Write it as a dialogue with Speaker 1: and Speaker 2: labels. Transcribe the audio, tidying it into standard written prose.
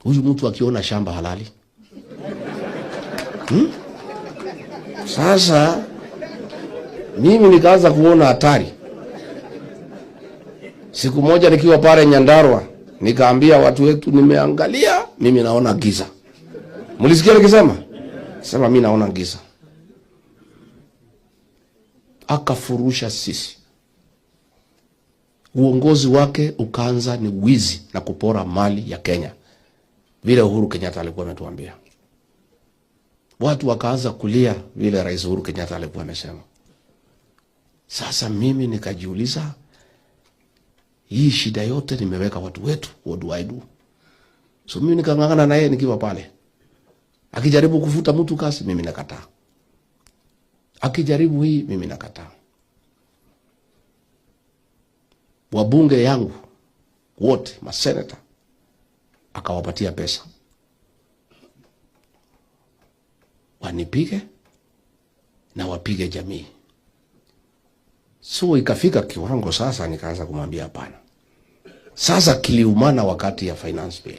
Speaker 1: Huyu mtu akiona shamba halali. Sasa mimi nikaanza kuona hatari. Siku moja nikiwa pale Nyandarua, nikaambia watu wetu, nimeangalia mimi naona giza. Mlisikia nikisema? Sema mimi naona giza. Akafurusha sisi. Uongozi wake ukaanza ni wizi na kupora mali ya Kenya, vile Uhuru Kenyatta alikuwa ametuambia. Watu wakaanza kulia vile Rais Uhuru Kenyatta alikuwa amesema. Sasa mimi nikajiuliza, hii shida yote nimeweka watu wetu, what do I do? So mimi nikangangana na yeye nikiwa pale. Akijaribu kufuta mtu kasi, mimi nakataa. Akijaribu hii, mimi nakataa. Wabunge yangu wote, maseneta, akawapatia pesa wanipige na wapige jamii. So ikafika kiwango sasa nikaanza kumwambia hapana. Sasa kiliumana wakati ya finance bill.